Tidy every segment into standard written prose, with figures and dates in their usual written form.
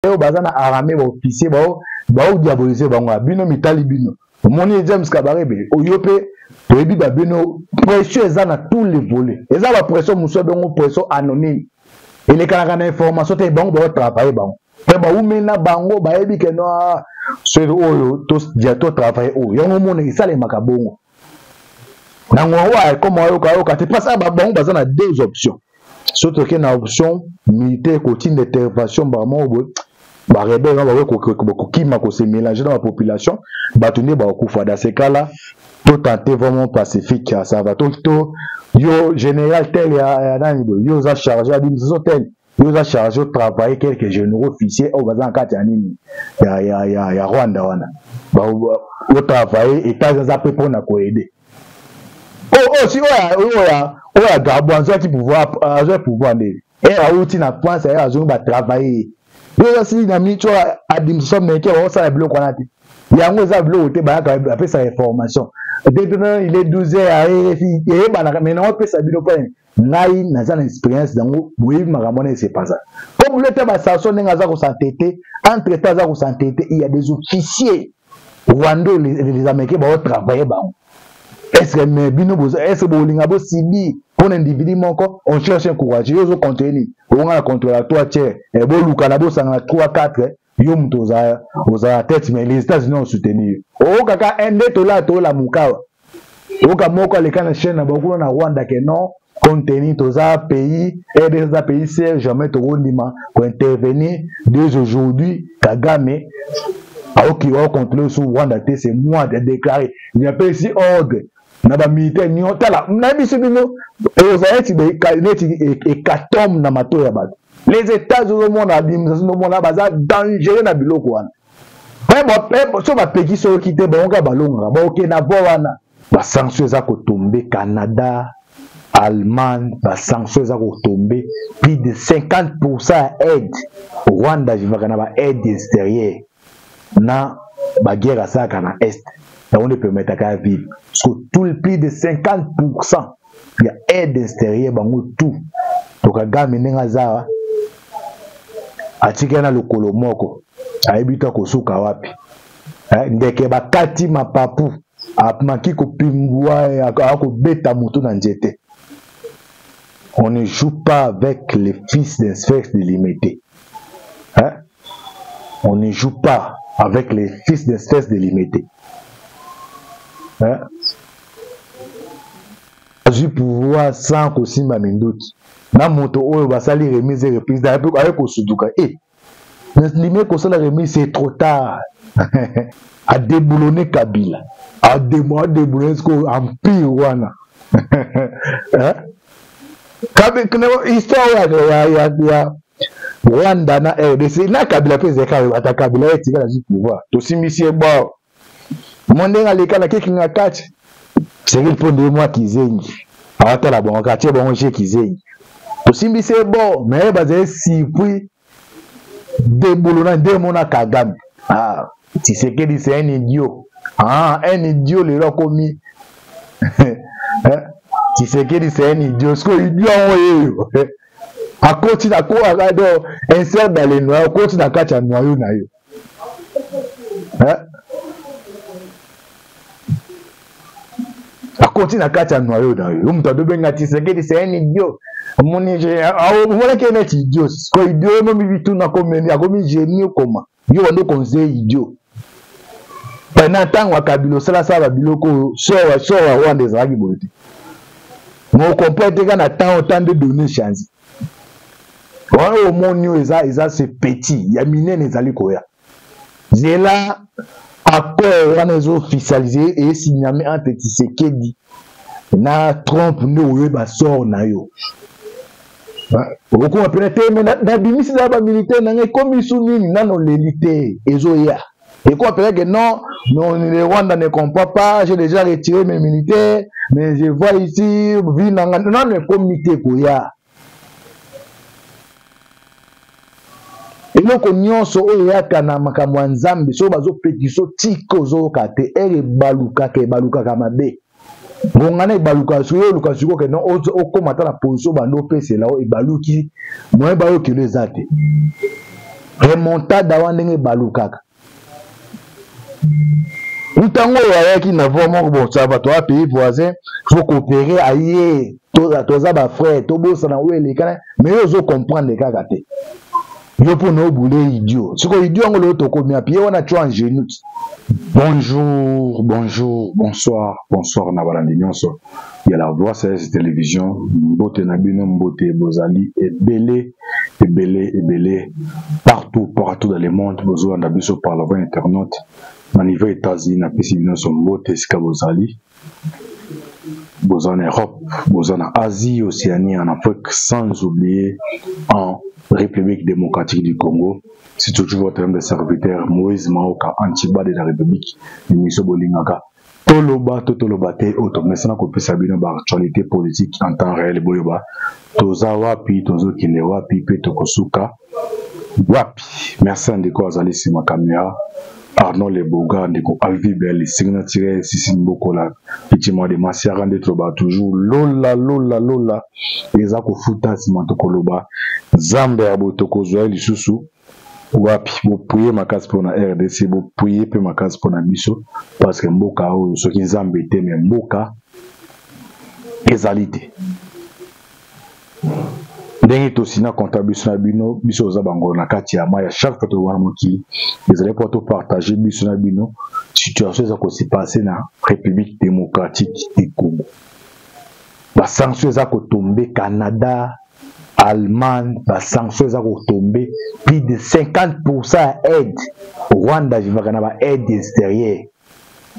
oyo bazana armée ba officier ba diaboliser bango bino mitali bino moni James Kabarebe oyo pe toyebi ba bino pression eza na tous les volets eza ba pression muso bengo pression anonyme ele kana na information te bango ba travailler bango pe ba umena bango ba yebi ke no so oyo to dia to travailler oyo yango mona isale makabongo na ngwa comme oyo ka te passa ba bango bazana deux options surtout que na option militaire continue d'intervention ba mo ba rebelle ba kima ko se mélanger dans la population ba tenir ba kufa dans ces cas là tout tenter vraiment pacifique ça va tout yo général tel ya nani yo za chargé à dire tel yo za chargé de travailler quelques généraux officiers au bazan kati ya nini ya Rwanda wana ba au travailler état za peu pour na ko aider si oya Gabo anza ki pouvoir ndé et a outil na France ya azo ba travailler yo si na micho administration meke o sa bloc wana ti yango za bloc te ba ka appeler sa information depuis il est 12h à RFI et ba na mais non peut ça bilo point ngai na za expérience dango oui makamona c'est pas ça comme le tema station nga za ko s'entêter entre temps za ko s'entêter il y a des officiers rwandais les américains ba travailler ba est-ce que mais bino boza est-ce que bolinga bo sibi pour individu moko on cherche un courage yo zo contenir on a contrôler la toi tiers et bo luka na bo sanga 3 4 yo mto za tête mais les États-Unis ont soutenu o kaka ende to la mukawa o ka moko le kana chaîne na boko na Rwanda que non contenir to za pays et des pays c'est jamais to ndima pour intervenir dès aujourd'hui Kagame qui va contrôler sur Rwanda c'est moi de déclarer il y a pas ici ordre na ba militaire ni otala na biso bino ezayeti be kaneti e katom na mato ya bato les États-Unis au monde administration no mona baza dangereux na biloko wana pe so ba peki so kite bonga balonga ba ok na bo wana ba sanctions za ko tomber Canada Allemagne ba sanctions za ko tomber plus de 50% aide Rwanda vivaka na ba aide extérieure na ba guerre ça kana est on ne peut mettre qu'à vivre parce que tout le plus de 50% il y a aide extérieure bango tout to Kagame nenga za atikana lokolo moko ayebita ko suka wapi ndeke bakati mapapu apmaki ko pingwa ako beta mutu na nzete. On ne joue pas avec les fils d'un sphinx délimité. On ne joue pas avec les fils d'un sphinx délimité. J'ai pouvoir sans aussi ma mindoute. Na moto oyo basali remise et reprise avec Osuduka. Limé que ça la remise c'est trop tard. A déboulonner Kabila. A déboulonner ce qu'on empire wana. Histoire ya Rwanda na RDC na Kabila pese ata Kabila etika na pouvoir. To simisi bo. Monde ngaleka na kekinga kati. C'est qu'il faut de moi qui zengi. Awata la bon quartier bon chez qui zengi. To simisi bo mais bazé si puis déboulonnant démona Kagame. Si c'est que c'est un idiot. Un idiot le l'a commis. Si c'est que c'est un idiot, ce que idiot à côté à quoi alors insère dans les noirs, à côté à quatre noyaux na yo. À côté à quatre noyaux na yo. On t'a de benga si c'est que c'est un idiot. Mon voilà qu'il est idiot. Ce que idiot non mi tout na comme a comme génie comment. Yo on conseil idiot. Pendant temps wa Kabila ça va biloko so wa des zaki bote. Mon complète na temps autant de données chance. Au monde eza c'est petit, il y a mine nezali koya. Zela accord wana zo officialisé et signé entre Tshisekedi na Trump no ba sort na yo. Beaucoup appelé na bimisi na ba militaire na comme nini nano l'élité ezoya. Et quoi appelé que non, les Rwandais ne comprennent pas, j'ai déjà retiré mes militaires, mais je vois ici non le comité koya. Et donc on so oya kana makamwa nzambe so bazo petiso tiko zo kate ere baluka kamabe. Ngana ibaluka so yo luka siko ke non o komata na position bando pese là o ibaluki moi ba yo ke les ate. remontada wandenge balukaka ntango yaki na vraiment bon ça va toi pays voisin faut coopérer aye toza ba frère tobosa na wele kana mais ozo comprendre kaka te yo pour no boule idiot siko idiot ngolo tokomi apie wana tu en genou. Bonjour, bonjour, bonsoir, bonsoir Nabalandi Nyonso. Il y a la voix CS télévision, Mbote Nabino, Mbote Bozali, et belé, partout dans le monde, besoin d'abisso par la voie internet, au niveau États-Unis, na Piscine, son Mbote Ska Bozali, besoin en Europe, besoin en Asie, Océanie, en Afrique, sans oublier en République démocratique du Congo. C'est toujours votre terme de serviteur Moïse Maoka, Antiba de la République, Miso Bolingaka. Toloba, Tolobate, Automesana Kope Sabino, actualité politique en temps réel, Boyoba, Toza Wapi, Tozo Kine Wapi, Petokosuka, Wapi. Merci Ndeko Azali Simakamia, Arnaud Leboga, Ndeko Alvi Bel, Signa Tiré, Sissin Bokola, Petit Mois de Massiaran de Troba, toujours Lola, Ezako Futa Simantokoloba, Zambe Abotoko Zoé Lisusu. Wapi vous priez ma case pour la RDC, vous priez pour ma case pour la biso parce que mboka o ce qui zambete mais mboka ezalité ndenge to sina comptabilité na bino biso za bango na kati ya maya chaque fois to wana moki ezali pour to partager biso na bino situation za ko se passer na République démocratique du Congo ba sanction za ko tomber Canada Allemagne, la sanction est tombée, plus de 50% à aide. Au Rwanda, je vais avoir aide extérieure.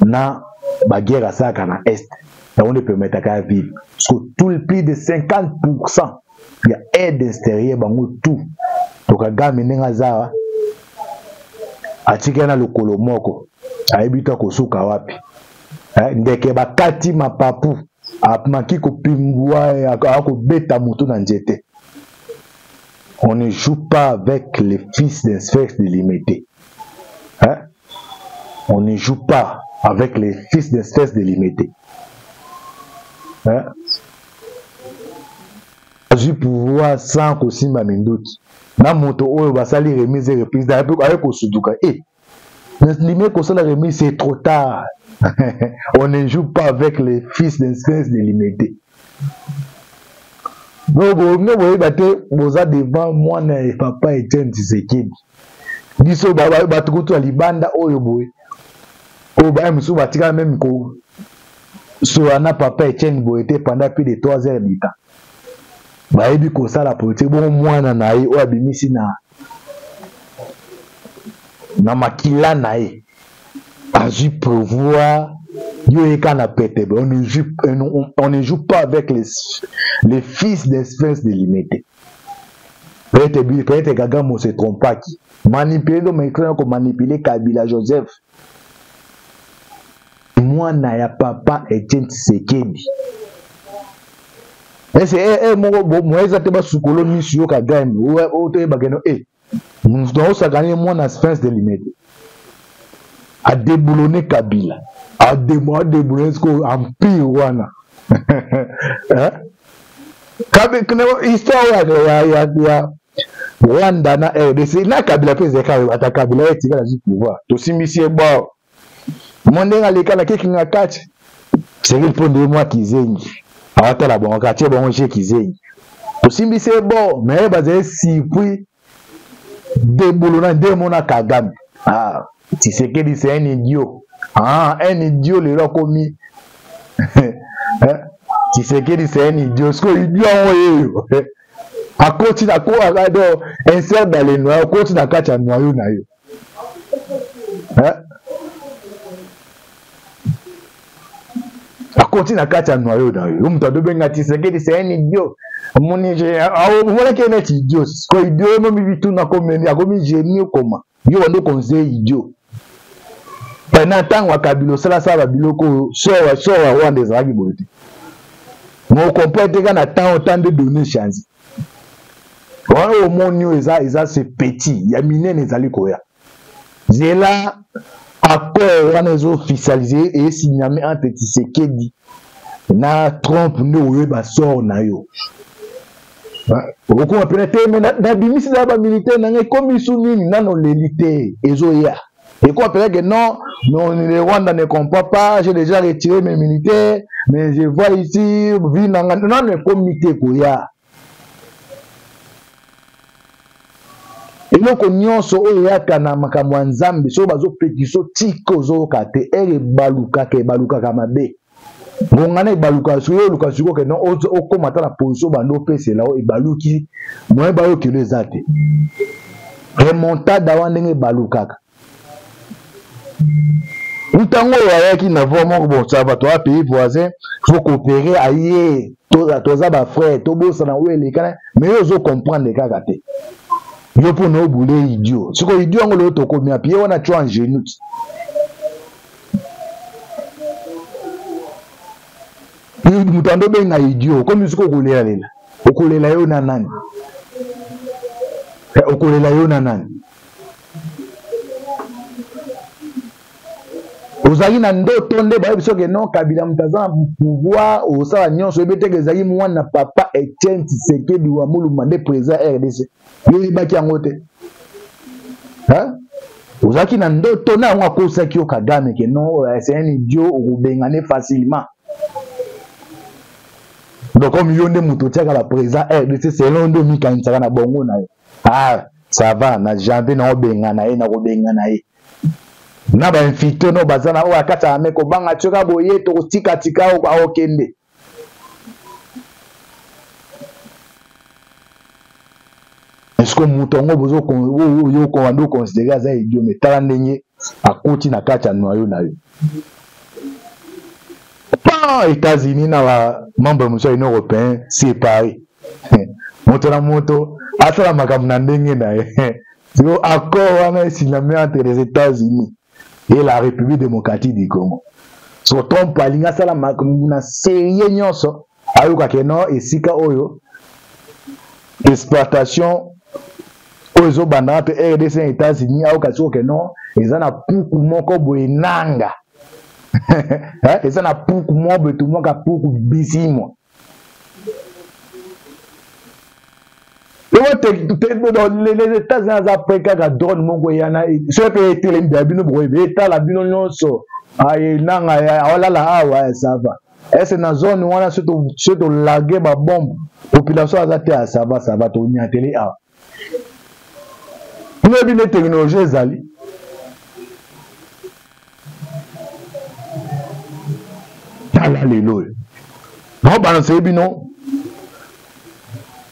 Na la guerre à ça dans l'Est. On ne peut mettre à vivre. Parce que tout le plus de 50%, il y a aide extérieure, tout. Donc, à gamme, Nengaza, à Tikana le Kolomoko, à Ebita Kosuka Wapi. Ndeke bakati mapapu, à Maki Kopingwa, à Kobeta Moutou Nanjete. On ne joue pas avec les fils d'un sphinx délimité. Hein? On ne joue pas avec les fils d'un sphinx délimité. Hein? Je pouvoir sans qu'aussi ma mindoute. Na moto oyo basali remise et reprise avec Osuduka. Eh, limite que ça la remise c'est trop tard. On ne joue pas avec les fils d'un sphinx délimité. Non, vous voyez, vous êtes devant moi et papa Etienne Tshisekedi. Biso batukutu alibanda oyo boy. O ba musu batika même ko so ana papa Etienne boy était pendant plus de 3 heures du temps. Ba ebi ko sala politique bon mwana na ye o abimisi na makila na ye. Agi pouvoir on ne joue pas avec les fils d'espèces délimitées. Peut-être Gagamo se trompe pas qui. Manipuler donc mais comme manipuler Kabila Joseph. Moi n'a papa Etienne Tshisekedi. Et c'est moi exactement sous colonie sur Kagame ou te bageno nous devons s'agagner moi na espèce délimitée. A déboulonner Kabila. A déboulonner ce qu'on empire wana. Hein? Histoire ya Rwanda na RDC na Kabila pese ata Kabila etika na pouvoir. To simisi ebo. Monde ngaleka na keki nga kati. C'est qu'il faut de moi kizengi. Ata la bon quartier bon chez kizengi. To simisi ebo mais bazé si puis déboulonner demona Kagame. Ah Tshisekedi c'est un idiot. Ah, un idiot le commis. Tshisekedi c'est un idiot. Ce que idiot à continue à quoi insère dans les noyaux, continue à catcher un noyau na yo. À continue à catcher un noyau na yo. Mtado benga Tshisekedi c'est un idiot. Moni voilà qu'il est idiot. Ce que idiot même bitu na komeni, a komi génie comment. Yo ndo conseil idiot. Pendant tant que Kabila sala sala biloko so Rwanda ezalaki boye. Mo comprendre que na temps de donner chance. Wana omonio eza c'est petit, ya minene ezali koya. Zela accord wana ezo officialiser et signé entre Tshisekedi na Trump ne oyo ba sort na yo. Beaucoup appellent mais na bimisi na ba militaire na comme ils sont nini na non l'élité ezoya. Et quoi appelle que non, le Rwanda ne comprend pas, j'ai déjà retiré mes militaires, mais je vois ici vu non le comité koya. Et donc nyonso oyo yakana makambo ya Nzambe so bazo petiso tiko zo kate ere baluka ke baluka kamabe. Ngana baluka so yo luka siko ke non o komata na position bando pese là o baluki moi ba yo ke les ate. Remontada wandenge baluka. Ntango yaki na vraiment bon ça va toi pays voisin faut coopérer aïe toza ba frère to bossa na wele kana mais yo zo comprendre kaka te. Yo pour no boule idiot. Ce que idiot ngolo to ko mi apie wana tu en genou. Mutando be na idiot comme ce ko kolela lela. Okolela yo na nani? Okolela yo na nani? Ozali na ndoto nde ba biso ke non Kabila mutaza pouvoir osala nyonso ebete ke zali mwana papa Etienne Tshisekedi wa Muluma de président RDC. Yeli baki yango te. Hein? Ozaki na ndoto na ngwa kosa ki o Kagame ke non c'est un idiot okubengane facilement. Donc comme yo nde muto tiaka la président RDC c'est l'on ndo mikanisa na bongo na yo. Ah, ça va na jambe na obengana ye na kobengana ye. Na ba infiltré no bazana o akata ameko banga tsoka boye to tika tika o akende. Est-ce que mutongo bozo ko yo ko ando considérer ça idiot mais tala ndenge akoti na kata noyo na yo. Pas États-Unis na ba membre muso Union européen séparé. Moto na moto atala makambo na ndenge na ye. C'est accord wana signalé entre les États-Unis et la République démocratique du Congo. So Trump alinga sala na série nyonso ayoka ke non esika oyo exploitation oyo banda entre RDC et États-Unis ayoka siko ke non ezana puku moko boenanga. Ezana puku moko tout moka puku bisimo. Les États-Unis après qu'à drone mon goyana ce peut être les bino boybe la bino nyonso ay nanga wala la awa ça va est na zone wana surtout laguer ba bombe population azate ça va to ni ateli a pour bien technologie zali tala lelo non balance bino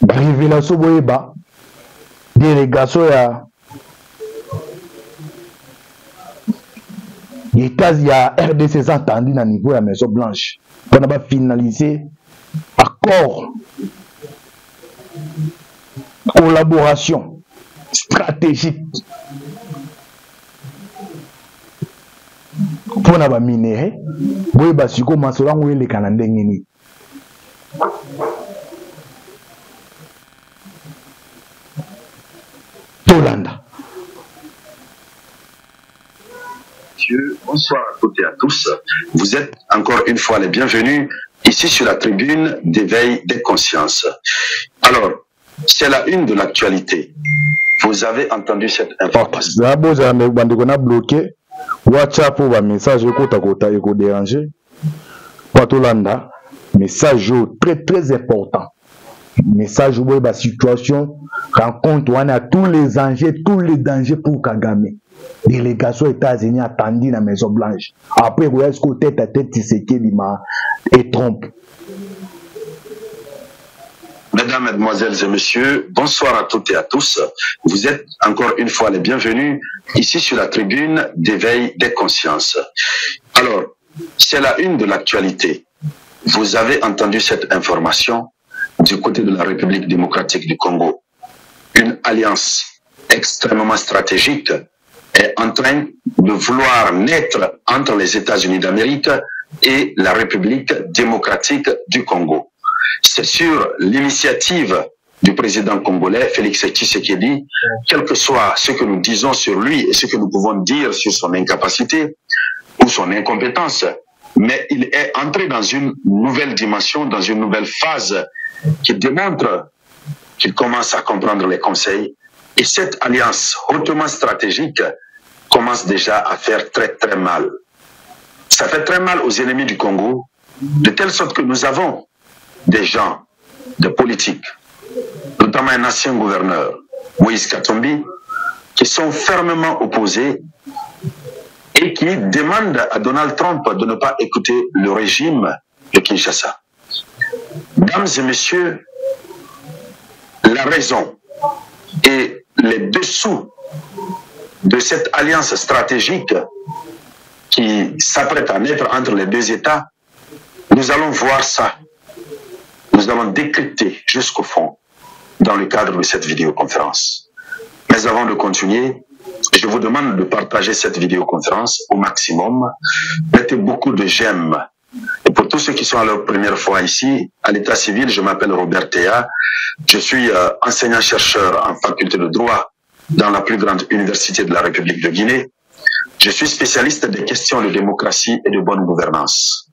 révélation boyeba délégation ya ya RDC s'entendu na niveau ya Maison Blanche on a finalisé accord collaboration stratégique pour na ba minéraux boyeba siko masola ngwele kana ndenge ni. Bonsoir à toutes et à tous. Vous êtes encore une fois les bienvenus ici sur la tribune d'éveil des consciences. Alors, c'est la une de l'actualité. Vous avez entendu cette information. Bloqué. WhatsApp pour un message déranger. Message très très important. Message où la situation rencontre on a tous les dangers pour Kagame. Délégation États-Unis attendue dans la Maison Blanche. Après, vous est-ce que tête à tête Tshisekedi et trompe. Mesdames, Mesdemoiselles et Messieurs, bonsoir à toutes et à tous. Vous êtes encore une fois les bienvenus ici sur la tribune d'éveil des consciences. Alors, c'est la une de l'actualité. Vous avez entendu cette information du côté de la République démocratique du Congo. Une alliance extrêmement stratégique est en train de vouloir naître entre les États-Unis d'Amérique et la République démocratique du Congo. C'est sur l'initiative du président congolais, Félix Tshisekedi, quel que soit ce que nous disons sur lui et ce que nous pouvons dire sur son incapacité ou son incompétence, mais il est entré dans une nouvelle dimension, dans une nouvelle phase qui démontre qu'il commence à comprendre les conseils. Et cette alliance hautement stratégique commence déjà à faire très très mal. Ça fait très mal aux ennemis du Congo, de telle sorte que nous avons des gens, des politiques, notamment un ancien gouverneur, Moïse Katumbi, qui sont fermement opposés et qui demandent à Donald Trump de ne pas écouter le régime de Kinshasa. Mesdames et messieurs, la raison et les dessous de cette alliance stratégique qui s'apprête à naître entre les deux États, nous allons voir ça. Nous allons décrypter jusqu'au fond dans le cadre de cette vidéoconférence. Mais avant de continuer, je vous demande de partager cette vidéoconférence au maximum. Mettez beaucoup de j'aime. Et pour tous ceux qui sont à leur première fois ici, à l'état civil, je m'appelle Robert Théa. Je suis enseignant-chercheur en faculté de droit dans la plus grande université de la République de Guinée. Je suis spécialiste des questions de démocratie et de bonne gouvernance.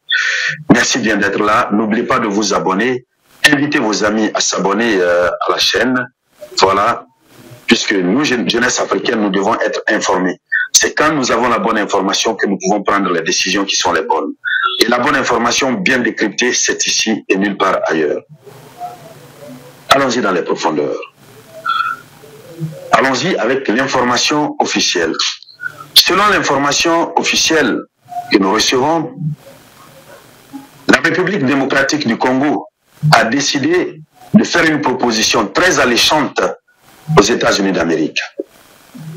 Merci bien d'être là. N'oubliez pas de vous abonner. Invitez vos amis à s'abonner à la chaîne. Voilà. Puisque nous, jeunesse africaine, nous devons être informés. C'est quand nous avons la bonne information que nous pouvons prendre les décisions qui sont les bonnes. Et la bonne information bien décryptée, c'est ici et nulle part ailleurs. Allons-y dans les profondeurs. Allons-y avec l'information officielle. Selon l'information officielle que nous recevons, la République démocratique du Congo a décidé de faire une proposition très alléchante aux États-Unis d'Amérique.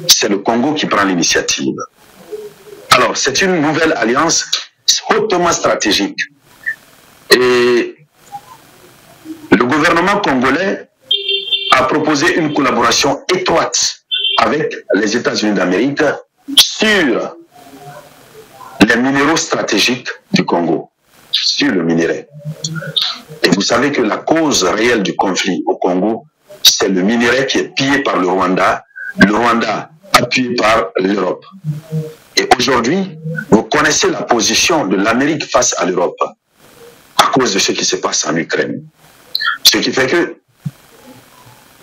C'est le Congo qui prend l'initiative. Alors, c'est une nouvelle alliance hautement stratégique. Et le gouvernement congolais a proposé une collaboration étroite avec les États-Unis d'Amérique sur les minéraux stratégiques du Congo, sur le minerai. Et vous savez que la cause réelle du conflit au Congo, c'est le minerai qui est pillé par le Rwanda appuyé par l'Europe. Et aujourd'hui, vous connaissez la position de l'Amérique face à l'Europe à cause de ce qui se passe en Ukraine. Ce qui fait que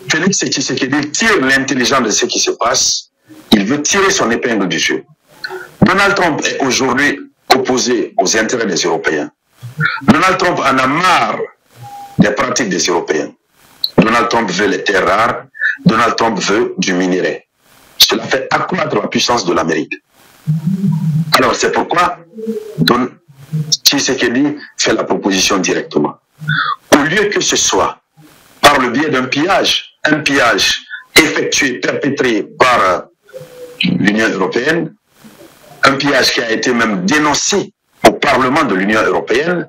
Félix Tshisekedi tire l'intelligence de ce qui se passe. Il veut tirer son épingle du jeu. Donald Trump est aujourd'hui opposé aux intérêts des Européens. Donald Trump en a marre des pratiques des Européens. Donald Trump veut les terres rares. Donald Trump veut du minerai. Cela fait accroître la puissance de l'Amérique. Alors c'est pourquoi Tshisekedi fait la proposition directement. Au lieu que ce soit par le biais d'un pillage, un pillage effectué, perpétré par l'Union européenne, un pillage qui a été même dénoncé au Parlement de l'Union européenne,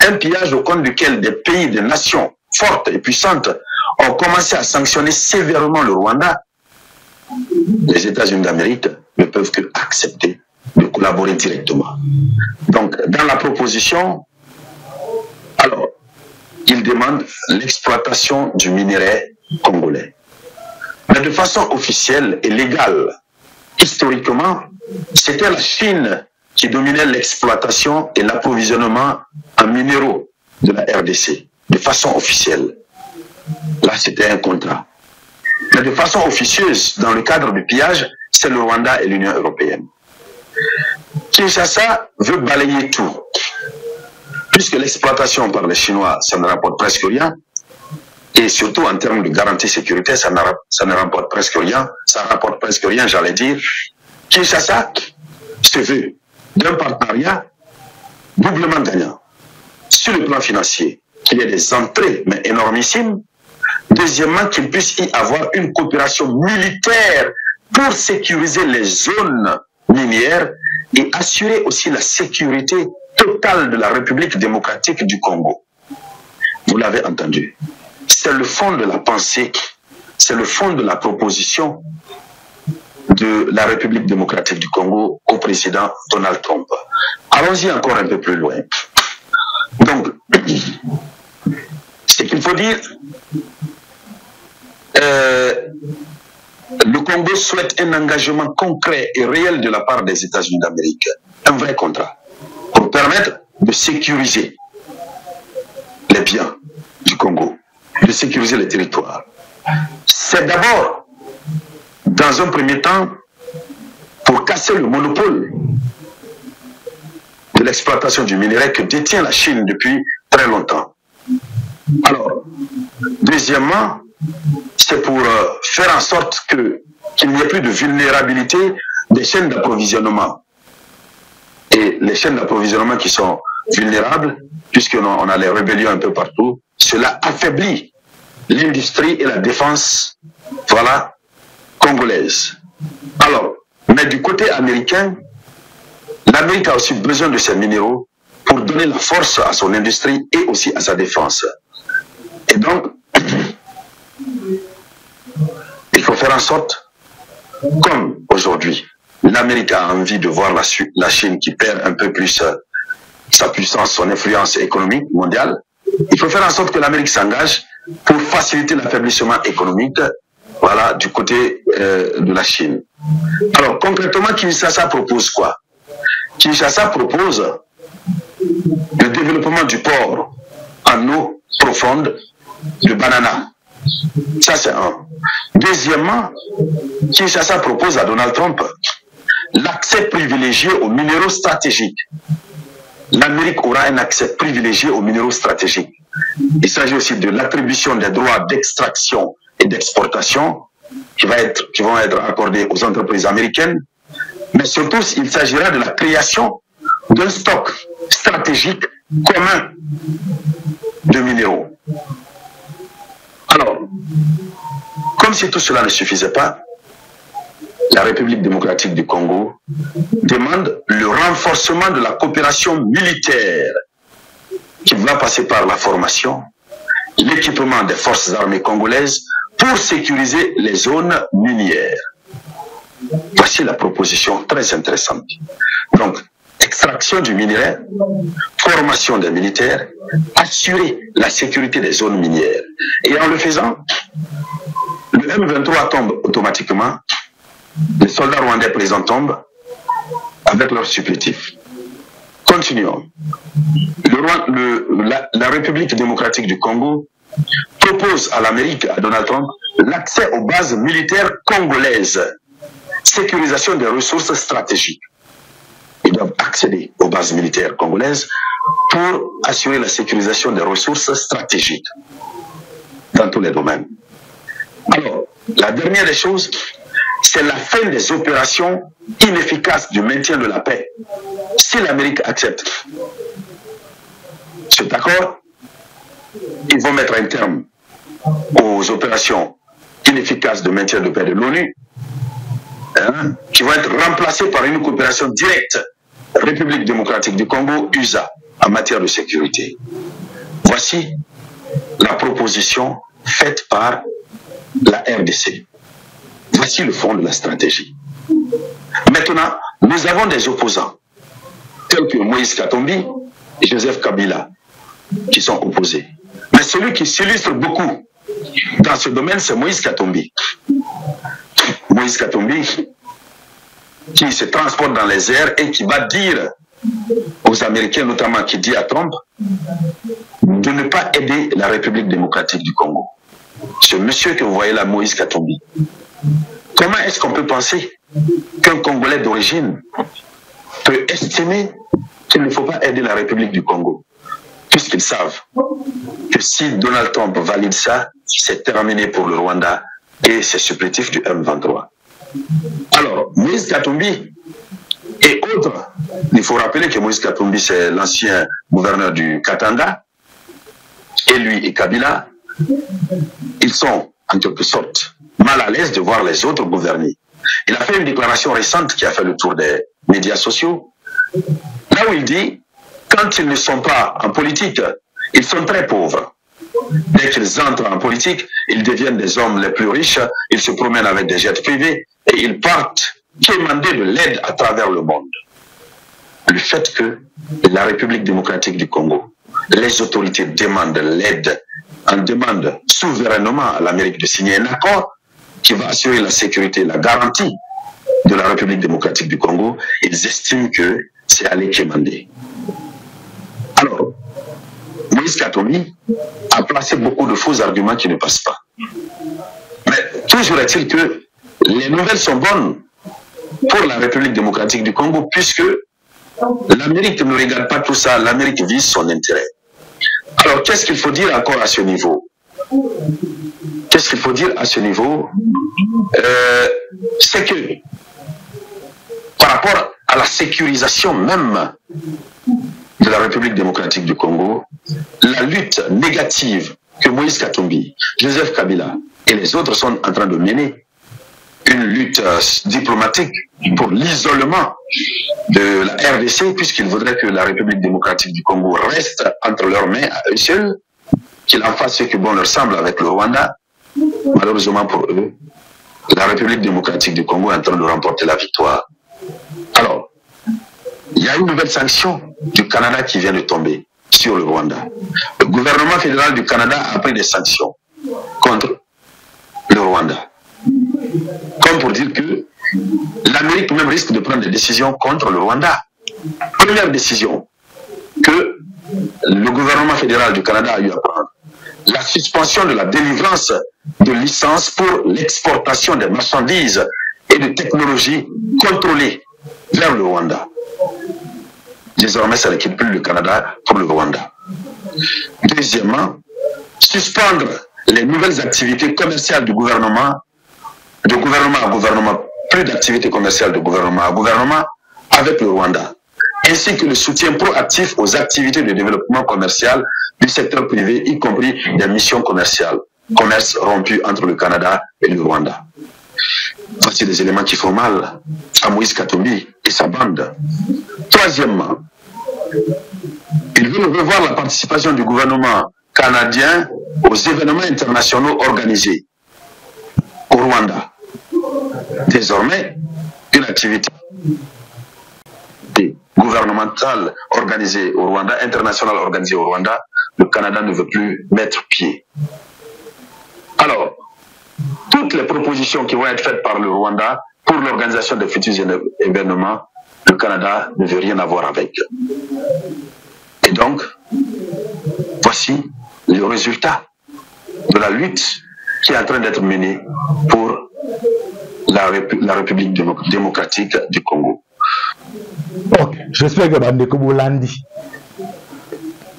un pillage au compte duquel des pays, des nations fortes et puissantes ont commencé à sanctionner sévèrement le Rwanda, les États-Unis d'Amérique ne peuvent que accepter de collaborer directement. Donc, dans la proposition, alors, ils demandent l'exploitation du minerai congolais. Mais de façon officielle et légale, historiquement, c'était la Chine qui dominait l'exploitation et l'approvisionnement en minéraux de la RDC, de façon officielle. Là, c'était un contrat. Mais de façon officieuse, dans le cadre du pillage, c'est le Rwanda et l'Union européenne. Kinshasa veut balayer tout. Puisque l'exploitation par les Chinois, ça ne rapporte presque rien, et surtout en termes de garantie sécurité, ça ne rapporte presque rien, ça rapporte presque rien, j'allais dire. Kinshasa se veut d'un partenariat doublement gagnant. Sur le plan financier, qu'il y ait des entrées, mais énormissimes. Deuxièmement, qu'il puisse y avoir une coopération militaire pour sécuriser les zones minières et assurer aussi la sécurité totale de la République démocratique du Congo. Vous l'avez entendu. C'est le fond de la pensée, c'est le fond de la proposition de la République démocratique du Congo au président Donald Trump. Allons-y encore un peu plus loin. Donc, ce qu'il faut dire, le Congo souhaite un engagement concret et réel de la part des États-Unis d'Amérique, un vrai contrat, pour permettre de sécuriser les biens du Congo, de sécuriser les territoires. c'est d'abord, dans un premier temps, pour casser le monopole de l'exploitation du minerai que détient la Chine depuis très longtemps. Alors, deuxièmement, c'est pour faire en sorte qu'il n'y ait plus de vulnérabilité des chaînes d'approvisionnement. Et les chaînes d'approvisionnement qui sont vulnérables, puisqu'on a les rébellions un peu partout, cela affaiblit l'industrie et la défense, voilà, congolaise. Alors, mais du côté américain, l'Amérique a aussi besoin de ces minéraux pour donner la force à son industrie et aussi à sa défense. Et donc, il faut faire en sorte, comme aujourd'hui, l'Amérique a envie de voir la Chine qui perd un peu plus sa puissance, son influence économique mondiale, il faut faire en sorte que l'Amérique s'engage pour faciliter l'affaiblissement économique, voilà, du côté de la Chine. Alors, concrètement, Kinshasa propose quoi? Kinshasa propose le développement du port en eau profonde de Banana. Ça, c'est un. Deuxièmement, Kinshasa propose à Donald Trump l'accès privilégié aux minéraux stratégiques. L'Amérique aura un accès privilégié aux minéraux stratégiques. Il s'agit aussi de l'attribution des droits d'extraction et d'exportation qui vont être accordés aux entreprises américaines. Mais surtout, il s'agira de la création d'un stock stratégique commun de minéraux. Alors, comme si tout cela ne suffisait pas, la République démocratique du Congo demande le renforcement de la coopération militaire qui va passer par la formation, l'équipement des forces armées congolaises pour sécuriser les zones minières. Voici la proposition très intéressante. Donc, extraction du minerai, formation des militaires, assurer la sécurité des zones minières. Et en le faisant, le M23 tombe automatiquement, les soldats rwandais présents tombent avec leur supplétif. Continuons. La République démocratique du Congo propose à l'Amérique, à Donald Trump, l'accès aux bases militaires congolaises, sécurisation des ressources stratégiques. Ils doivent accéder aux bases militaires congolaises pour assurer la sécurisation des ressources stratégiques dans tous les domaines. Alors, la dernière des choses, c'est la fin des opérations inefficaces du maintien de la paix. Si l'Amérique accepte cet accord, ils vont mettre un terme aux opérations inefficaces de maintien de paix de l'ONU, qui vont être remplacées par une coopération directe République démocratique du Congo, USA, en matière de sécurité. Voici la proposition faite par la RDC. Voici le fond de la stratégie. Maintenant, nous avons des opposants, tels que Moïse Katumbi et Joseph Kabila, qui sont opposés. Mais celui qui s'illustre beaucoup dans ce domaine, c'est Moïse Katumbi. Moïse Katumbi, qui se transporte dans les airs et qui va dire aux Américains, notamment qui dit à Trump, de ne pas aider la République démocratique du Congo. Ce monsieur que vous voyez là, Moïse Katumbi. Comment est-ce qu'on peut penser qu'un Congolais d'origine peut estimer qu'il ne faut pas aider la République du Congo, puisqu'ils savent que si Donald Trump valide ça, c'est terminé pour le Rwanda et ses supplétifs du M23. Alors, Moïse Katumbi et autres, il faut rappeler que Moïse Katumbi, c'est l'ancien gouverneur du Katanga, et lui et Kabila, ils sont en quelque sorte mal à l'aise de voir les autres gouverner. Il a fait une déclaration récente qui a fait le tour des médias sociaux, là où il dit, quand ils ne sont pas en politique, ils sont très pauvres. Dès qu'ils entrent en politique, ils deviennent des hommes les plus riches, ils se promènent avec des jets privés et ils partent quémander de l'aide à travers le monde. Le fait que la République démocratique du Congo, les autorités demandent l'aide, en demandent souverainement à l'Amérique de signer un accord qui va assurer la sécurité, la garantie de la République démocratique du Congo, ils estiment que c'est aller quémander. Alors, Moïse Katumbi a placé beaucoup de faux arguments qui ne passent pas. Toujours est-il que les nouvelles sont bonnes pour la République démocratique du Congo, puisque l'Amérique ne regarde pas tout ça, l'Amérique vise son intérêt. Alors, qu'est-ce qu'il faut dire encore à ce niveau? Qu'est-ce qu'il faut dire à ce niveau? C'est que par rapport à la sécurisation même de la République démocratique du Congo, la lutte négative que Moïse Katumbi, Joseph Kabila et les autres sont en train de mener, une lutte diplomatique pour l'isolement de la RDC, puisqu'ils voudraient que la République démocratique du Congo reste entre leurs mains à eux seuls, qu'ils en fassent ce que bon leur semble avec le Rwanda. Malheureusement pour eux, la République démocratique du Congo est en train de remporter la victoire. Alors, il y a une nouvelle sanction du Canada qui vient de tomber sur le Rwanda. Le gouvernement fédéral du Canada a pris des sanctions contre le Rwanda. Comme pour dire que l'Amérique même risque de prendre des décisions contre le Rwanda. Première décision que le gouvernement fédéral du Canada a eu à prendre: la suspension de la délivrance de licences pour l'exportation des marchandises et de technologies contrôlées vers le Rwanda. Désormais, ça ne quitte plus le Canada pour le Rwanda. Deuxièmement, suspendre les nouvelles activités commerciales du gouvernement, de gouvernement à gouvernement, plus d'activités commerciales de gouvernement à gouvernement avec le Rwanda, ainsi que le soutien proactif aux activités de développement commercial du secteur privé, y compris des missions commerciales, commerce rompu entre le Canada et le Rwanda. Voici des éléments qui font mal à Moïse Katumbi et sa bande. Troisièmement, il veut revoir la participation du gouvernement canadien aux événements internationaux organisés au Rwanda. Désormais, une activité gouvernementale organisée au Rwanda, internationale organisée au Rwanda, le Canada ne veut plus mettre pied. Alors, toutes les propositions qui vont être faites par le Rwanda pour l'organisation des futurs événements, le Canada ne veut rien avoir avec. Et donc, voici le résultat de la lutte qui est en train d'être menée pour la République démocratique du Congo. Ok, j'espère que Bandeko Bolandi.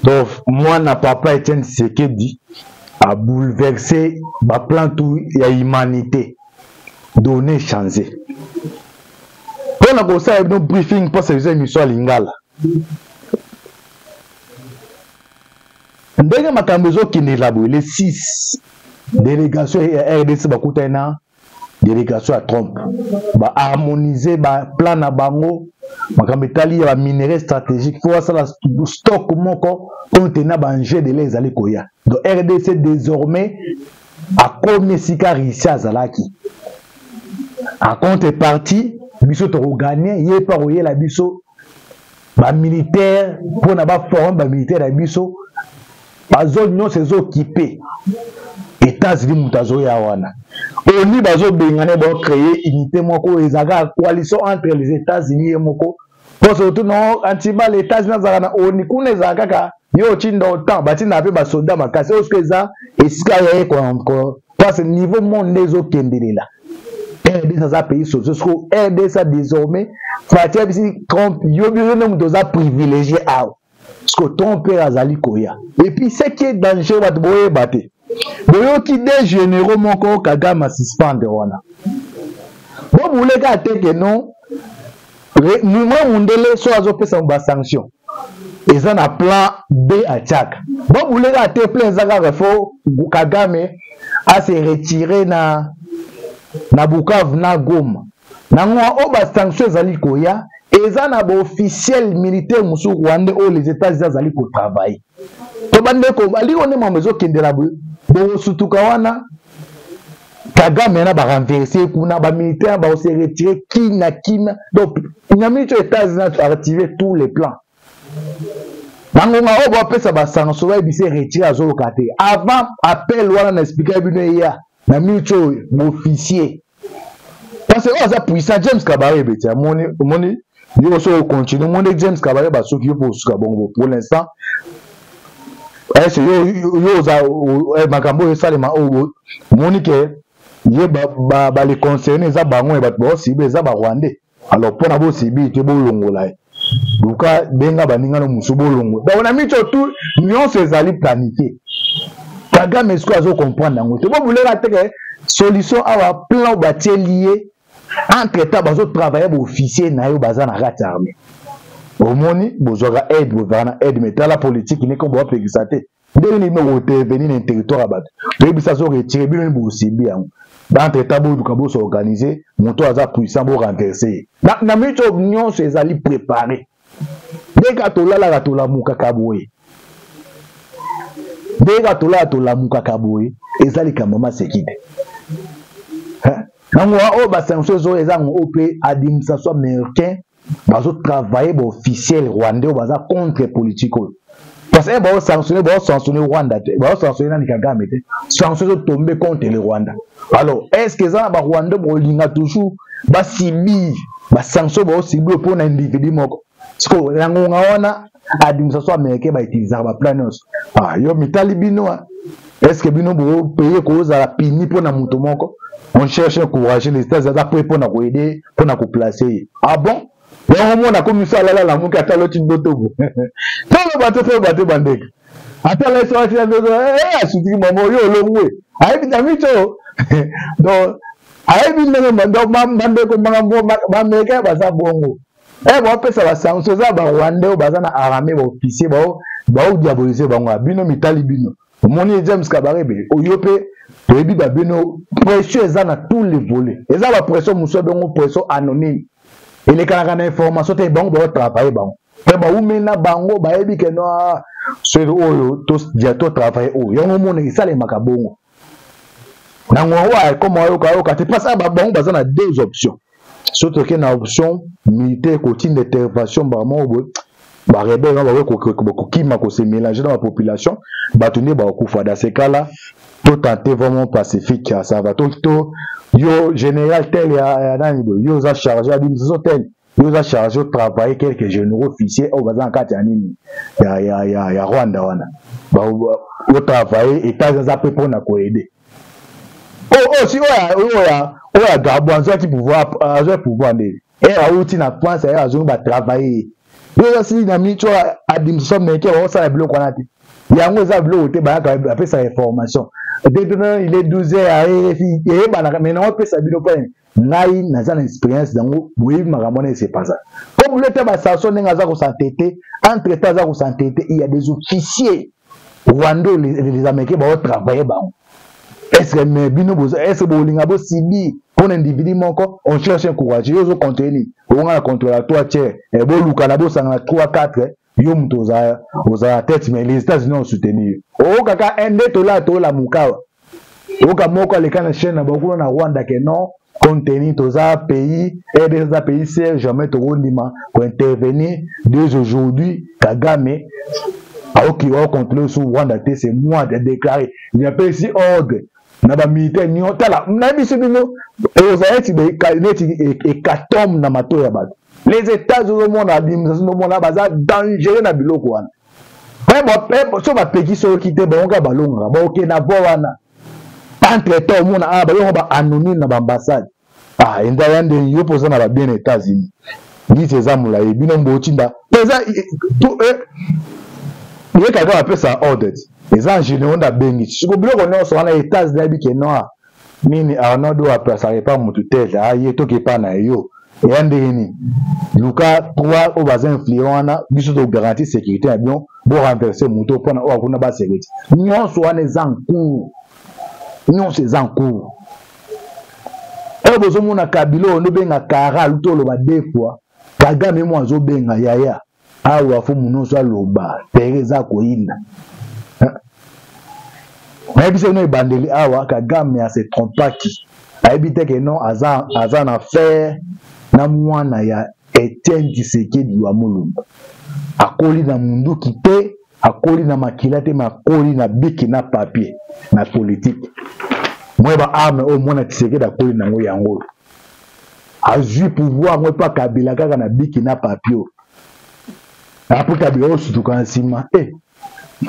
Donc, moi, na papa Etienne Tshisekedi a bouleversé le plan de l'humanité. Donner, changer. On a commencé avec nos briefings pour ces émissions à Lingala. Ndenge makambezo qui n'est là, les 6 délégations RDC bakutana délégation à Trump ba harmoniser ba plan na bango makambetali ya minerais stratégique faut ça la stock moko contenant ba enjeu de les aller koya. Donc RDC désormais a comme sika rissi azalaki en contrepartie biso to gagner yé par oyé la biso ba militaire pour na ba forme ba militaire la biso ba zone non c'est occupé États-Unis mutazo ya wana oni bazo bengane ba créer unité moko ezaka coalition entre les États-Unis et moko pour surtout non antiba les États-Unis zakana oni kuna ezaka ka yo chindo autant batina pe ba soldat makasi oskeza esika ya ko parce niveau monde ezo kendelela RDC ça pays sociaux RDC désormais Fatia bisi Trump yo bien mutoza privilégié à parce que ton père azali koya et puis ce qui est dangereux va te boyer battre boyo qui des généraux moko Kagame suspendre wana bon vous les gars que non moi mundele so azopesa ba sanction et ça na plan B attaque bon vous les gars plein zaka refo Kagame a se retirer na Bukavu na Goma na o ba sanction zali koya et ça na ba officiel militaire musu Rwanda ou les États-Unis zali ko travailler to bande ko ali on est mamezo kendela bo sutuka wana Kagame na ba renverser kuna ba militaire ba se retirer kina donc nyami to États-Unis a activé tous les plans bangonga o ba pesa ba sanction ba bise retirer azo lokate avant appel wana na expliquer bino ya na micho officier parce que ça puissant James Kabare betia moni yo so continue moni James Kabare ba soki yo pour suka bongo pour l'instant est yo za makambo yo salema o moni que ye ba les concernés za bango et ba cible za ba rwandais alors pour na bo cible te bo longola luka benga baninga no musubo longo donc on a mis tout nuance ezali planifié Kagame est-ce qu'on comprendre nango te bo bulela te solution awa plan ba tie lié entre temps bazo travailler ba officier na yo baza na rat armée au moni bozora aide bozana aide mais dans la politique n'est qu'on doit pégisater dès ni mo intervenir dans territoire abat to bisa zo retirer bien bo cible yango entre temps bo kabo s'organiser moto aza puissant bo renverser na mito nuance ezali préparé dès que tolala tola muka kaboye dès que tola muka kaboye ezali kamama sekide nango o ba sanction zo ezango op administration américain bazo travailler ba officiel rwandais baza contre politique parce que ba sanctionner Rwanda ba sanctionner na Kagame te sanction tomber contre le Rwanda alors est-ce que ça ba Rwanda bo linga toujours ba sibi ba sanction ba sibi pour un individu moko parce que nango ngaona administration américaine ba utiliser ba planos yo mitali bino est-ce que bino bo payer cause à la pini pour na muto moko on cherche à encourager les États après pour na aider pour na placer ah bon on a comme ça là la muka ta loti ndotobo tolo bato bandeke ata la so ati ndo suti mamo yo longwe ai bitamito donc ai binne mando mande ko ba meka ba sa bongo bo pesa ba sanction za ba Rwanda ba za na armée ba officier ba diaboliser bango bino mitali bino moni James Kabarebe oyope toyebi ba bino pression eza na tous les volets eza ba pression muso dongo pression anonyme et les canards d'information te bango ba travailler bango pe ba umena bango ba yebi ke no so oyo to diato travailler o yango mona isale makabongo nango wa comme oyo ka te passe ba bango ba za na deux options surtout que na option militaire côté d'intervention ba mo ba rebelle ba ko kima ko se mélanger dans la population ba tenir ba kufa dans ces cas là tout tenter vraiment pacifique ça va tout yo général tel ya nani yo za chargé administration tel yo za chargé de travailler quelques généraux officiers au bazan kati ya nini ya Rwanda wana ba au travailler état za peu pour na ko aider si oya gabo anzo ti pouvoir ndé a outi na France ya azo ba travailler yo si na micho administration meke o sa bloc wana ti yango za bloc te ba ka apesa sa information maintenant il est 12h à RFI et bana mais non pesa bino pa ngai na za expérience dango boyi makamona c'est pas ça comme le tema sanction nga za ko s'entêter entre temps za ko s'entêter il y a des officiers rwandais les américains ba travailler ba est-ce que mais bino boza est-ce que bolinga bo sibi pour un individu moko on cherche un courage yo zo contenir on a contrôler toi tiers et bo luka na bo sanga 3 4 yo mto za tête mais les États-Unis ont soutenu o kaka ende to la mukawa o ka moko le kana chaîne na beaucoup na Rwanda que non contenir to za pays et des pays c'est jamais to rondima pour intervenir dès aujourd'hui Kagame qui va contrôler sur Rwanda c'est moi de déclarer il y a pas ici ordre na ba militaire ni otala na biso bino e za eti be kaneti e katom na mato ya bato les États-Unis mon administration mon na baza dangereux na biloko wana pe so ba peki so kite ba onga balonga ba oke na bo wana entre temps mon na ba yo ba anonyme na ba ambassade enda yande yo poza na ba bien États-Unis ni ces amula e bino mbo tinda pesa to ye ka ga pesa order les ingénieurs da bengi siko biloko nyonso wana États-Unis abi ke no nini Arnaud a passer pas mutu tete ye to ke pa na yo yande ni luka 3 au bazin influent wana biso to garantie sécurité ya bien bo renverser mutu pona o akuna ba sécurité nyonso wana ezanku nyonso ezanku bozo mona kabilo no benga kara luto lo ba deux fois Kagame mo azo benga yaya awa fu munoso aloba pereza koinda mais biso no bandeli awa Kagame a se trompaki aibite ke non azan affaire na mwana ya Etienne Tshisekedi wa Mulumba akoli na mundu kite akoli na makila te makoli na biki na papier na politique moi ba arme au mwana Tshisekedi akoli na ngo yango azui pouvoir moi pas Kabila kaka na biki na papier après Kabila o sutuka nsima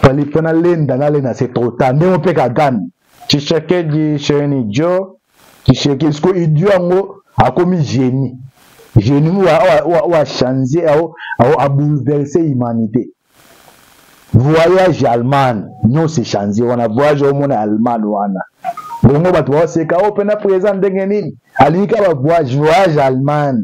palifana lenda na lena c'est trop tard ndemo pe Kagame Tshisekedi cheni jo Tshisekedi ce que idiot yango a commis génie a changé a bouleversé l'humanité. Voyage allemand non c'est changé on a voyage au monde allemand wana bongo bato ba seka open présent ndenge nini alika ba voyage allemand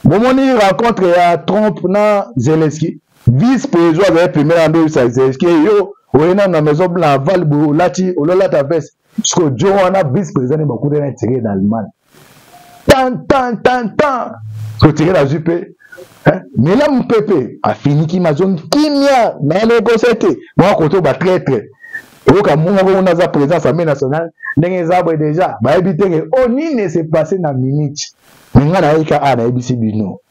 bomoni rencontre ya Trump na Zelensky vice-président avec premier ando Zelensky yo oyena na maison blanche val bolati ololata veste ce que Joe wana vice-président ba koudé na tiré d'Allemagne tant que tiré la jupe. Mais là, mon pépé a fini qui m'a zone kimia dans les gossetés. Moi, quand on va traître, et quand on a sa présence à nationale, les arbres déjà, bah éviter que on ne s'est passé dans minute. Mais on a eu qu'à aller ici bino.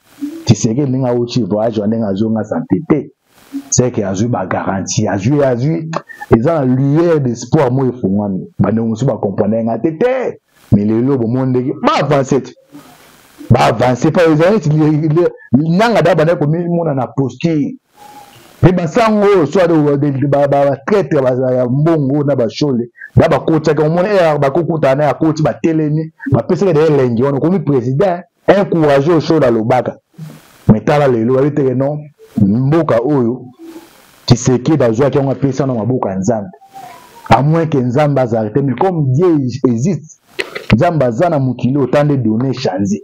Tu sais que nous avons eu voyage, on a zone à santé. C'est qu'il y a eu ma garantie, il y a eu ils ont lueur d'espoir moi il faut moi. Bah nous aussi pas comprendre un tété. Mais les lobes au monde pas avancer. Bah avancer pas les années nanga da bana ko mi mona na posture pe basango soit de ba traite ba mbongo na ba shole da ba kota ka mona ba kokuta na akoti ba telemi ba pesa de lengi on ko mi président encourager au show da lobaka mais tala lelo ba biteke non mboka oyo Tshisekedi azwa ki on pesa na maboka nzambe à moins que nzambe azarete mais comme Dieu existe nzambe azana mukilo tande donner changer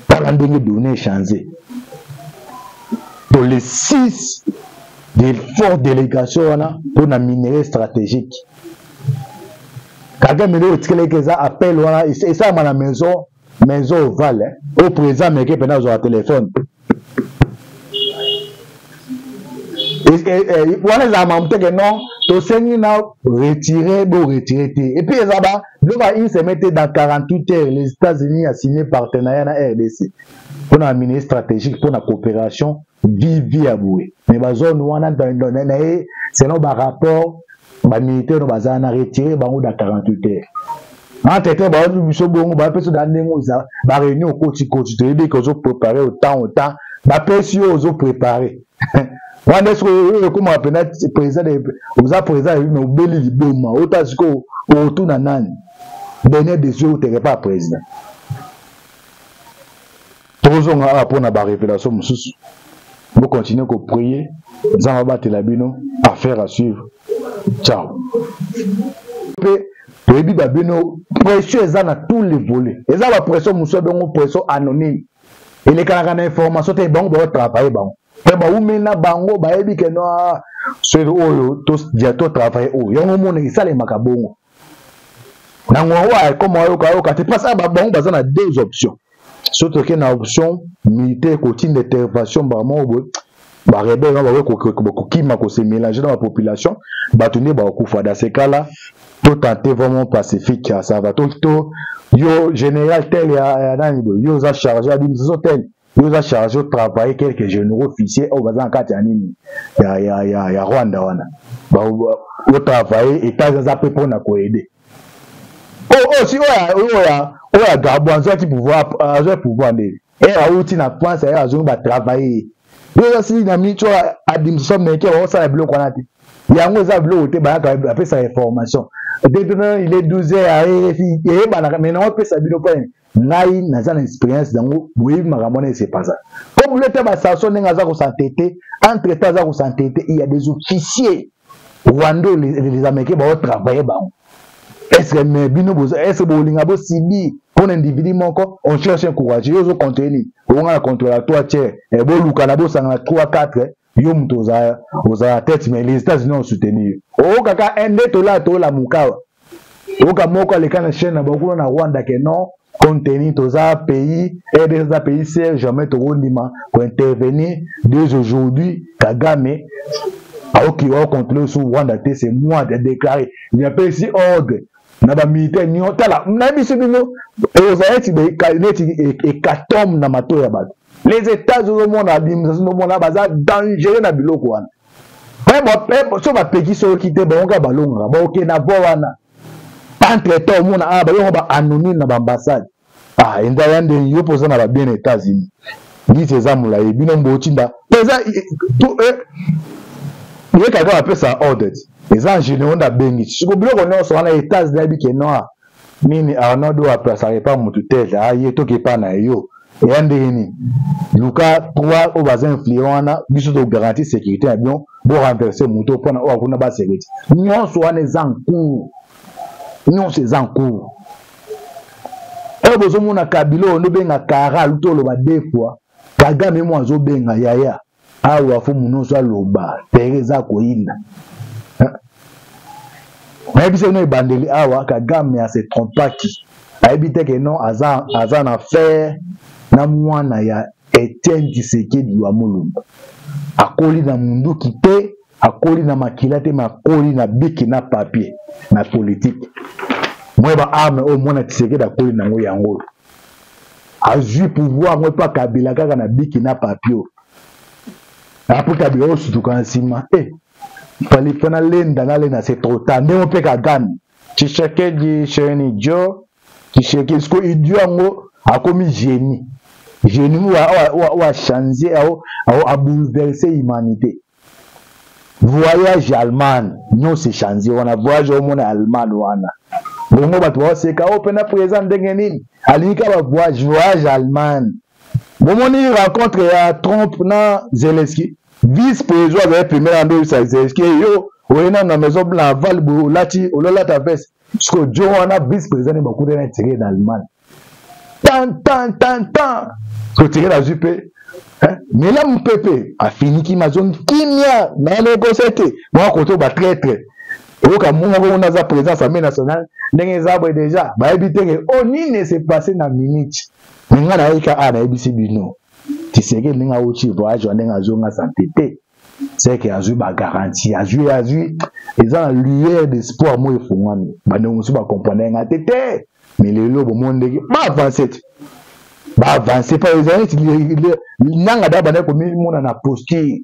par des données changées. Pour les 6 des fortes délégations pour la minerai stratégique. Quand on appelle et ça à la maison ovale au présent mais qui est pendant le téléphone. Et voilà les amants que non, to seigneur retirer et puis ça va il se mettait dans 48 heures les États-Unis a signé partenariat na RDC pour la mine stratégique pour la coopération vivi à boué mais ba zone wana dans selon ba rapport ba militaire bazana na retirer bango dans 48 heures en tête ba biso bongo ba peso dans ndengo za ba réunion coach te dit que zo préparer autant ba peso zo préparer on est comme appelle président vous a président mais obeli liboma otaziko autour na nani dernier des yeux t'es pas président tous on a pour na ba révélation mususu vous continuez que prier nzamba batela bino affaire à suivre ciao pe bi babino pression eza na tous les volets eza ba pression mususu bengo pression anonyme et les kana information te bango ba travailler bango ba umena bango ba yebi ke no ce oyo to diato travailler o yango mona isale makabongo na ngwa comme oyo ka te passa ba bango bazana deux options surtout que na option militaire côté d'intervention ba mo ba rebelle ba ko kima ko se mélanger dans la population ba tenir ba kufa dans ces cas là tout tenter vraiment pacifique ça va tout yo général tel ya nani yo za chargé à dire tel nous a chargé de travailler quelques généraux officiers au bazan Katianini ya Rwanda wana ba au travailler et tas za peu pour na ko aider si oya Gabonza qui pouvoir ndé et a outil na France ya zo ba travailler yo si na mi cho administration mais que on ça bloc wana ti yango za bloc te ba ka après sa information depuis il est 12h à RFI et ba na mais non peut ça bino point ngai naza na expérience dango boyi makamona c'est pas ça comme le tema station ngaza ko s'entêter entre temps za ko s'entêter il y a des officiers rwandais les américains ba travailler ba est-ce que mais bino bozo est-ce bolinga bo sibi pour individu moko on cherche un courage yo zo contenir on a contrôler toi tiers et bo luka na bo sanga 3 4 yo mto za tête mais les États-Unis ont soutenu o kaka ende to la mukawa o ka moko le kana chaîne na beaucoup na Rwanda que non contenir tous les pays et des pays c'est jamais trop lima pour intervenir dès aujourd'hui Kagame alors qu'il va contrôler sur Rwanda c'est moi de déclarer il y a pas ici ordre na ba militaire ni otala na biso bino ozayeti be kaneti et katom na mato ya bato les États-Unis au monde administration au monde baza dangereux na biloko wana mais so ba peki so kité bonga balonga ba OK na vo wana entre temps mon a ba yo ba anonyme na ambassade inda yande yo poza na ba bien États-Unis ni ces amula e bino mbotinda pesa tout ye ka ga pesa audit les gens généraux da bengi siko biloko no so na États-Unis bi ke no nini Arnaud a passé pas mon tutelle aye to ke pa na yo et ndeni luka 3 au bazin influent biso to garantie sécurité bien bo renverser moto pona o akuna ba sécurité nyon so wana zanku nyon se zanku e bozo mona kabilo no benga kara lutolo ba deux fois Kagame mo azo benga yaya awa fu muno so loba tereza ko inda mais biso no bandeli awa Kagame a se trompaki aibite ke non azan affaire na mwana ya Etienne Tshisekedi wa Mulumba akoli na mundu kite akoli na makilate makoli na biki na papier na politique moi ba arme au mwana Tshisekedi akoli na ngo yango azui pouvoir moi pas Kabila kaka na biki na papier après Kabila o sutuka nsima fallait faire lenda na lenda c'est trop tard ndemo pe Kagame Tshisekedi cheni jo Tshisekedi sko idiot ngo akomi génie wa changer a bouleverser l'humanité voyage allemand non c'est changer on a voyage au monde allemand wana bongo bato ba seka open présent ndenge nini alika ba voyage allemand bomoni rencontre ya Trump na Zelensky vice-président avec premier ando Zelensky yo oyena na maison blanc val lati ololata vestesko jo wana vice-président ne bakuru na tiré d'Allemagne tant retirer la jupe mais là mon pépé a fini qui ma zone kimia na le gosete moi côté ba traître au cas mon on a sa présence à nationale ndenge zabo déjà ba ebité o nini s'est passé na minute nga na ika ana ebisi bino tiseke ndinga uchi voyage ndinga zonga santé c'est que azu ba garantie azu ils ont la lueur d'espoir moi efungwami ba ndongo ba comprendre nga tete mais le lobo monde ba avancer par exemple nanga daba na komi mona na posture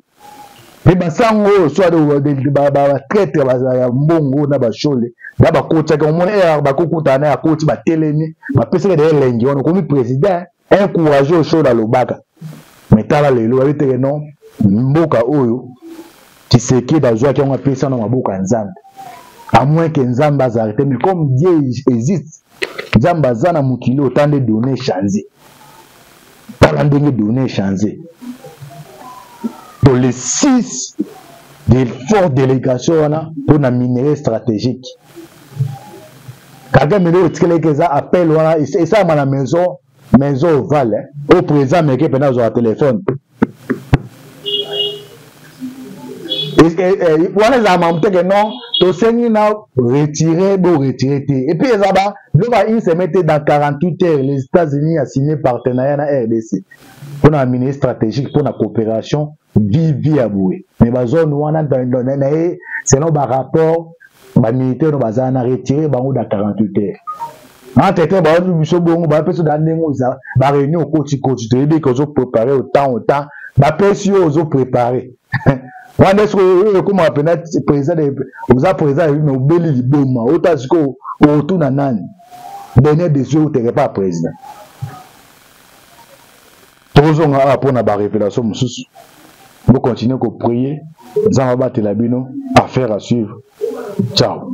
et basango soit de ba traître ba mbongo na ba chole da ba kota ka mona ba kokuta na koti ba telemi ba pesa de lengi on komi président encourager au show dans le bac mais tala lelo avec non mboka oyo Tshisekedi bazwa ki on pesa na maboka nzambe à moins que nzambe azarete mais comme Dieu existe nzambe azana mukili autant de données changer par un de données changer pour les 6 des fortes délégations pour la minerai stratégique Kagame le tkele que ça appelle wana et ça à la maison ovale au président mais que pendant au téléphone et voilà ça m'a montré que non to sengi na retirer et puis ça va il se mettait dans 48 heures les États-Unis a signé partenariat na RDC pour la minerai stratégique pour la coopération vivi à boué mais ba zone wana dans selon ba rapport ba militaire no bazana retirer bango dans 48 heures en tête ba biso bongo ba peso dans ndengo za ba réunion au koti to ebe ko zo préparer autant ba peso zo préparer wanda est-ce comme appena président vous a président mais obeli liboma otaziko otuna nani dernier des yeux te pas président tozonga pour na ba révélation mususu vous continuez à prier, nous allons battre la bino, affaire à suivre. Ciao.